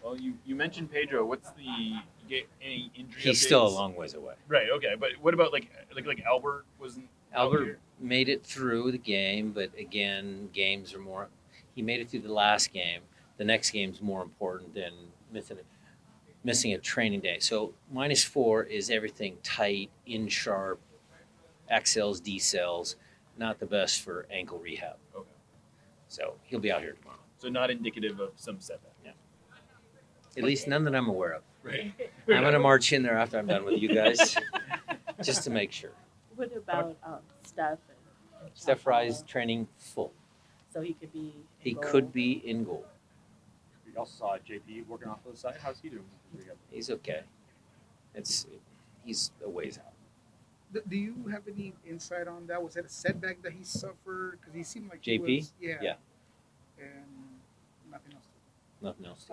Well, you mentioned Pedro. What's the you get any injury He's still a updates? long ways away. Right. Okay. But what about like Albert wasn't out Albert here? made it through the game, but again, games are more. He made it through the last game. The next game's more important than missing a training day. So -4 is everything tight, in sharp, XLs, D cells, not the best for ankle rehab. Okay. So he'll be out here tomorrow. So not indicative of some setback. Yeah. At least none that I'm aware of. Right. I'm going to march in there after I'm done with you guys just to make sure. What about Steph and Steph Fry's Chapel? training full. So he could be. He in goal. could be in goal. We also saw JP working off the side. How's he doing? He's okay. He's a ways out. Do you have any insight on that? Was it a setback that he suffered? Because he seemed like JP? He was, Yeah. And nothing else. Nothing else.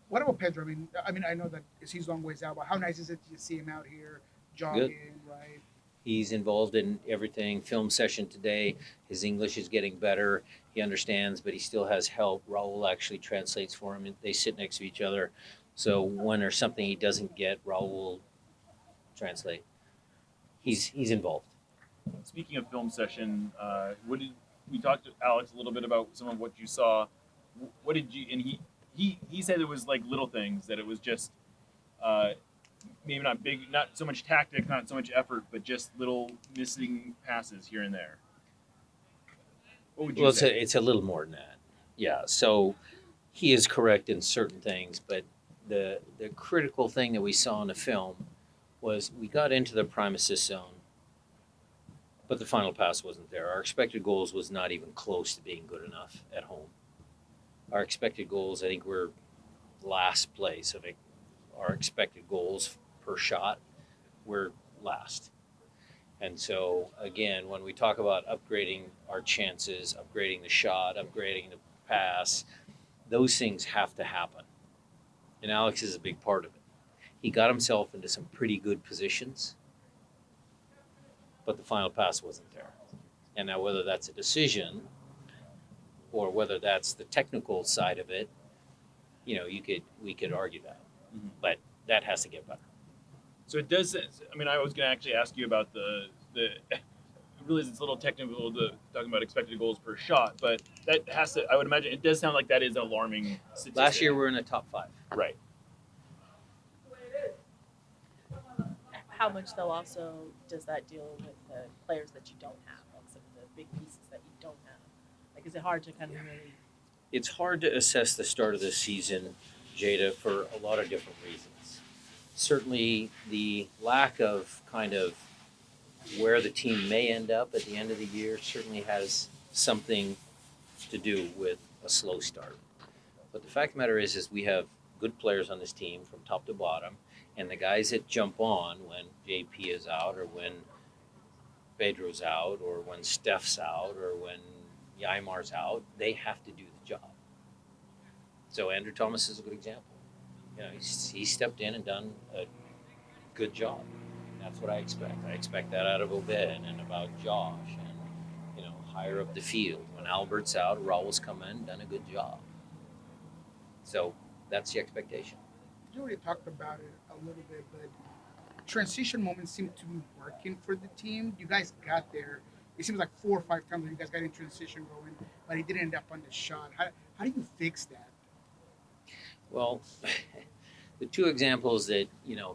What about Pedro? I know that he's long ways out, but how nice is it to see him out here jogging, right? He's involved in everything. Film session today. His English is getting better. He understands, but he still has help. Raul actually translates for him. They sit next to each other. So when there's something he doesn't get, Raul will translate. He's involved. Speaking of film session, what did we talked to Alex a little bit about some of what you saw? What did you? And he said it was like little things, that it was just maybe not big, not so much tactic, not so much effort, but just little missing passes here and there. What would you Well, say? it's a little more than that. Yeah. So he is correct in certain things, but the critical thing that we saw in the film was we got into the prime assist zone, but the final pass wasn't there. Our expected goals was not even close to being good enough at home. Our expected goals, I think we're last place. I think our expected goals per shot, we're last. And so, again, when we talk about upgrading our chances, upgrading the shot, upgrading the pass, those things have to happen. And Alex is a big part of it. He got himself into some pretty good positions, but the final pass wasn't there. And now, whether that's a decision or whether that's the technical side of it, we could argue that. Mhm. But that has to get better. So it does. I mean, I was going to actually ask you about the. I realize it's a little technical talking about expected goals per shot, but that has to. I would imagine it does sound like that is an alarming statistic. Last year, we're in the top 5. Right. How much though also does that deal with the players that you don't have, like some of the big pieces that you don't have? Like, is it hard to kind of really? It's hard to assess the start of the season, Jada, for a lot of different reasons. Certainly, the lack of kind of where the team may end up at the end of the year certainly has something to do with a slow start. But the fact of the matter is we have good players on this team from top to bottom, and the guys that jump on when JP is out or when Pedro's out or when Steph's out or when Yaimar's out, they have to do the job. So Andrew Thomas is a good example. He stepped in and done a good job. That's what I expect. I expect that out of Obed and about Josh and, higher up the field. When Albert's out, Raul's come in, done a good job. So that's the expectation. You already talked about it a little bit, but transition moments seem to be working for the team. You guys got there. It seems like 4 or 5 times that you guys got in transition going, but it didn't end up on the shot. How do you fix that? Well, the 2 examples that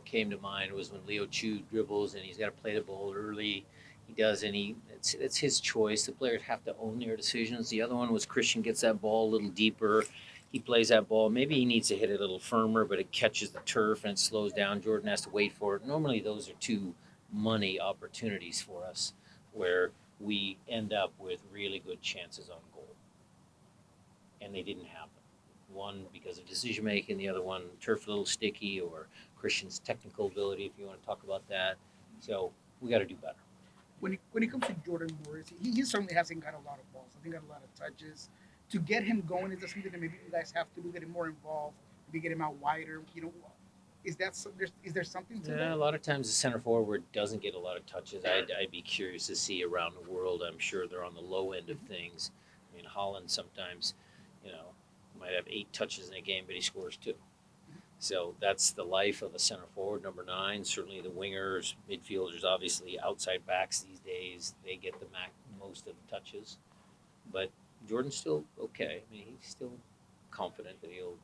came to mind was when Leo Chu dribbles and he's got to play the ball early. He does, and it's his choice. The players have to own their decisions. The other one was Christian gets that ball a little deeper. He plays that ball. Maybe he needs to hit it a little firmer, but it catches the turf and it slows down. Jordan has to wait for it. Normally, those are 2 money opportunities for us where we end up with really good chances on goal. And they didn't happen. One because of decision making, the other one turf a little sticky, or Christian's technical ability, if you want to talk about that. So we got to do better. When it comes to Jordan Morris, he certainly hasn't got a lot of balls. I think got a lot of touches. To get him going, is that something that maybe you guys have to do, get him more involved, maybe get him out wider? Is there something to Yeah, that? a lot of times the center forward doesn't get a lot of touches. I'd be curious to see around the world. I'm sure they're on the low end of things. I mean, Holland sometimes, might have 8 touches in a game, but he scores 2. So that's the life of a center forward, number 9. Certainly the wingers, midfielders, obviously outside backs these days, they get the most of the touches. But Jordan's still okay. I mean, he's still confident that he'll,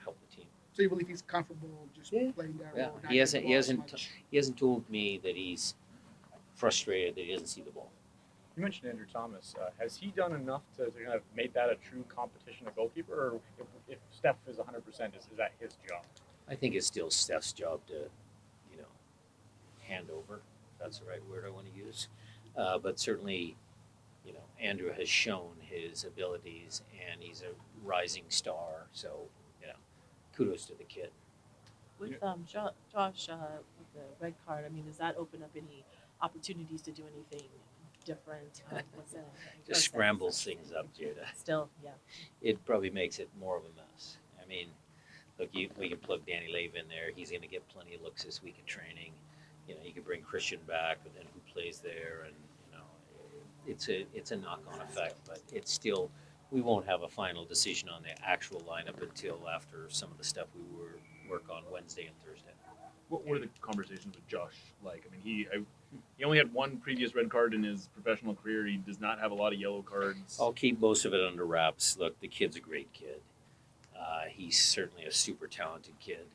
help the team. So you believe he's comfortable just Yeah. playing that Yeah, role? not he hasn't. getting He the ball as hasn't. much? He hasn't told me that he's frustrated that he doesn't see the ball. You mentioned Andrew Thomas. Has he done enough to kind of make that a true competition at goalkeeper, or if Steph is 100%, is that his job? I think it's still Steph's job to, hand over. If that's the right word I want to use. But certainly, Andrew has shown his abilities, and he's a rising star. So, kudos to the kid. With Josh with the red card, I mean, does that open up any opportunities to do anything different? What's that? Just scrambles things up, Jada. Still, yeah. It probably makes it more of a mess. I mean, look, we can plug Danny Lave in there. He's going to get plenty of looks this week in training. You can bring Christian back, but then who plays there? And it's a knock-on effect. But it's still, we won't have a final decision on the actual lineup until after some of the stuff we work on Wednesday and Thursday. What were the conversations with Josh like? I mean, he only had one previous red card in his professional career. He does not have a lot of yellow cards. I'll keep most of it under wraps. Look, the kid's a great kid. He's certainly a super talented kid.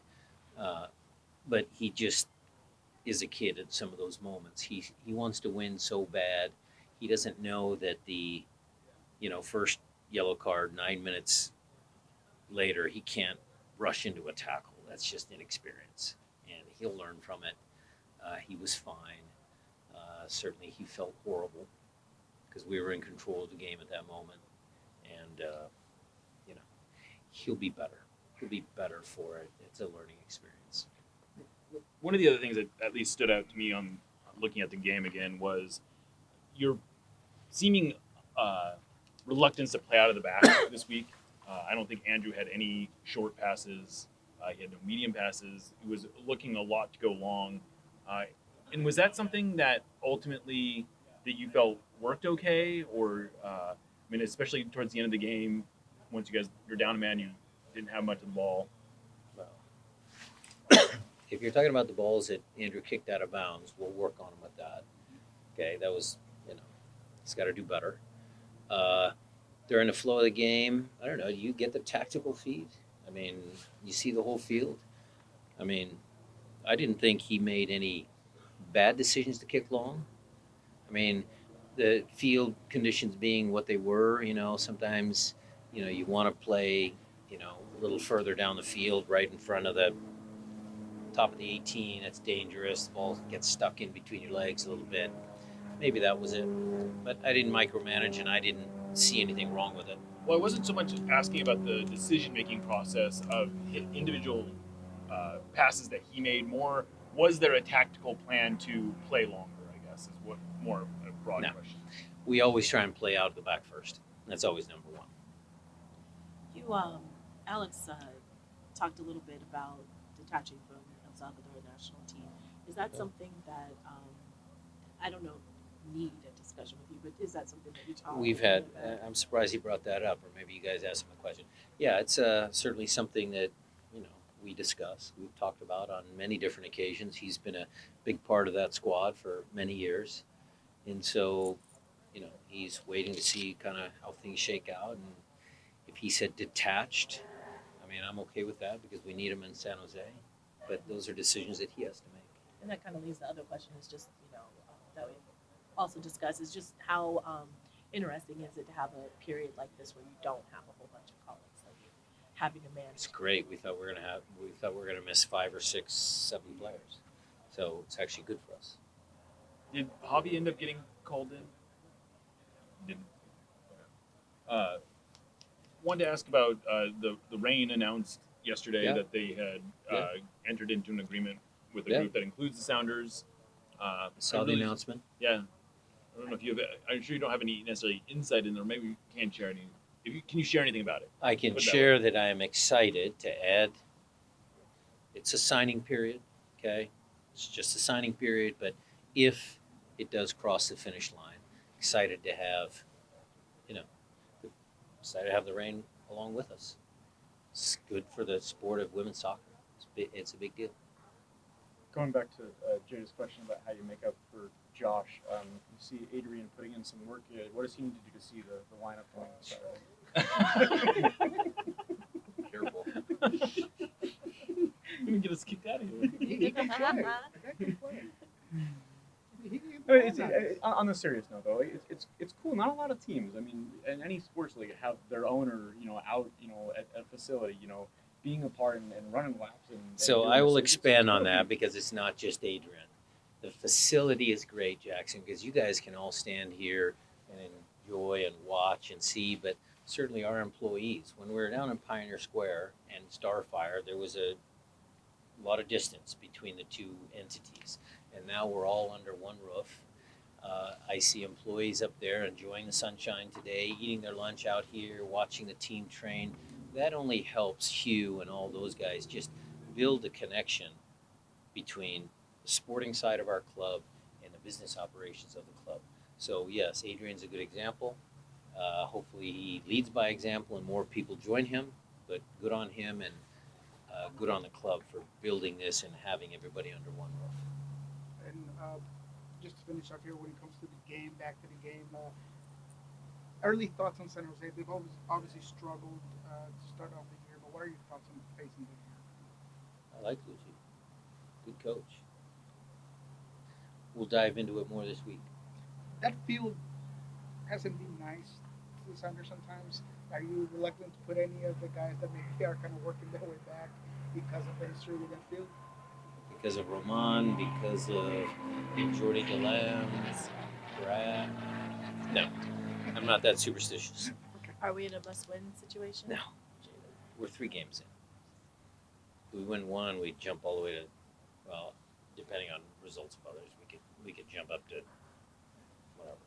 But he just is a kid at some of those moments. He wants to win so bad. He doesn't know that the, first yellow card, 9 minutes later, he can't rush into a tackle. That's just inexperience. And he'll learn from it. He was fine. Certainly he felt horrible because we were in control of the game at that moment. And, he'll be better. He'll be better for it. It's a learning experience. One of the other things that at least stood out to me on looking at the game again was your seeming reluctance to play out of the back this week. I don't think Andrew had any short passes. He had no medium passes. He was looking a lot to go long. And was that something that ultimately that you felt worked okay? Or, especially towards the end of the game, once you're down a man, you didn't have much of the ball. If you're talking about the balls that Andrew kicked out of bounds, we'll work on him with that. Okay, that was, he's got to do better. During the flow of the game, I don't know, do you get the tactical feed? I mean, you see the whole field? I mean, I didn't think he made any bad decisions to kick long. I mean, the field conditions being what they were, sometimes, you want to play, a little further down the field, right in front of the top of the 18. That's dangerous. The ball gets stuck in between your legs a little bit. Maybe that was it. But I didn't micromanage, and I didn't see anything wrong with it. Well, I wasn't so much asking about the decision-making process of individual passes that he made. More, was there a tactical plan to play longer, I guess, is what more a broad No. question. We always try and play out of the back first. That's always number one. You, Alex, talked a little bit about detaching from El Salvador national team. Is that something that I don't know, need a discussion with you, but is that something that you talk? We've had. I'm surprised he brought that up, or maybe you guys asked him a question. Yeah, it's certainly something that we discuss. We've talked about on many different occasions. He's been a big part of that squad for many years, and so he's waiting to see kind of how things shake out. And if he said detached, I mean, I'm okay with that because we need him in San Jose. But those are decisions that he has to make. And that kind of leaves the other question is just, that we also discuss is just how interesting is it to have a period like this where you don't have a whole bunch of call-ups, like having a man. It's great. We thought we were gonna miss 5 or 6, 7 players, so it's actually good for us. Did Javi end up getting called in? Didn't. Wanted to ask about the Reign announced yesterday Yeah. that they had entered into an agreement with a Yeah. group that includes the Sounders. Saw the announcement. Yeah. I don't know if you have. I'm sure you don't have any necessarily insight in there. Maybe you can't share any. Can you share anything about it? I can Put it that share that I am excited to add. It's a signing period, okay? It's just a signing period, but if it does cross the finish line, excited to have, excited to have the Reign along with us. It's good for the sport of women's soccer. It's a big deal. Going back to Jada's question about how you make up for Josh, you see Adrian putting in some work. What does he need to do to see the lineup going on Saturday? Careful. You're gonna get us kicked out of here. He can play. The guy can play. He can I mean, play. on the serious note, though, it's cool. Not a lot of teams. I mean, in any sports league, have their owner, out, at a facility, being a part and running laps. And So doing I will this. It's expand on cool. that because it's not just Adrian. The facility is great, Jackson, because you guys can all stand here and enjoy and watch and see, but certainly our employees. When we were down in Pioneer Square and Starfire, there was a lot of distance between the two entities, and now we're all under one roof. I see employees up there enjoying the sunshine today, eating their lunch out here, watching the team train. That only helps Hugh and all those guys just build a connection between the sporting side of our club and the business operations of the club. So yes, Adrian's a good example. Hopefully he leads by example and more people join him, but good on him and good on the club for building this and having everybody under one roof. And just to finish up here, when it comes to the game, back to the game, early thoughts on San Jose. They've obviously struggled to start off the year, but what are your thoughts on facing the year? I like Lucy. Good coach. We'll dive into it more this week. That field hasn't been nice this summer sometimes. Are you reluctant to put any of the guys that maybe are kind of working their way back because of the history with that field? Because of Roman, because of Jordi DeLam, Brad. No, I'm not that superstitious. Are we in a must-win situation? No. We're 3 games in. If we win one, we jump all the way to, well, depending on results of others, we could jump up to whatever.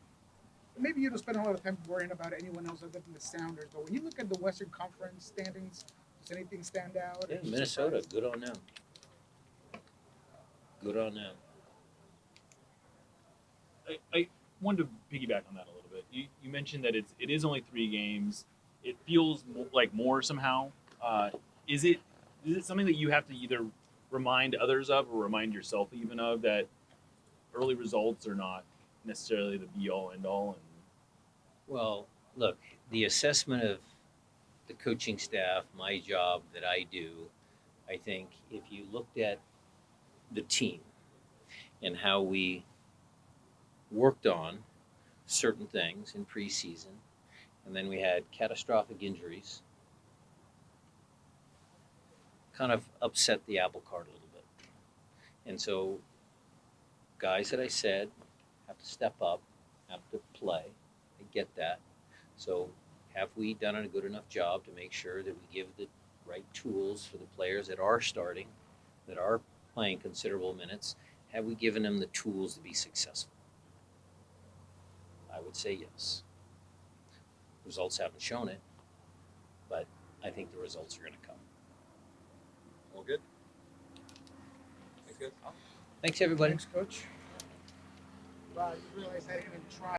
Maybe you don't spend a lot of time worrying about anyone else other than the Sounders, but when you look at the Western Conference standings, does anything stand out? Yeah, Or Minnesota, surprise? good on them. Good on them. I wanted to piggyback on that a little bit. You mentioned that it is only 3 games. It feels like more somehow. Is it something that you have to either remind others of or remind yourself even of, that early results are not necessarily the be all end all? And Well, look, the assessment of the coaching staff, my job that I do, I think if you looked at the team and how we worked on certain things in preseason, and then we had catastrophic injuries, kind of upset the apple cart a little bit. And so guys that I said have to step up, have to play. I get that. So have we done a good enough job to make sure that we give the right tools for the players that are starting, that are playing considerable minutes? Have we given them the tools to be successful? I would say yes. Results haven't shown it, but I think the results are going to come. All good. Thanks, guys. Thanks, everybody. Thanks, Coach. Wow, you realize I didn't even try.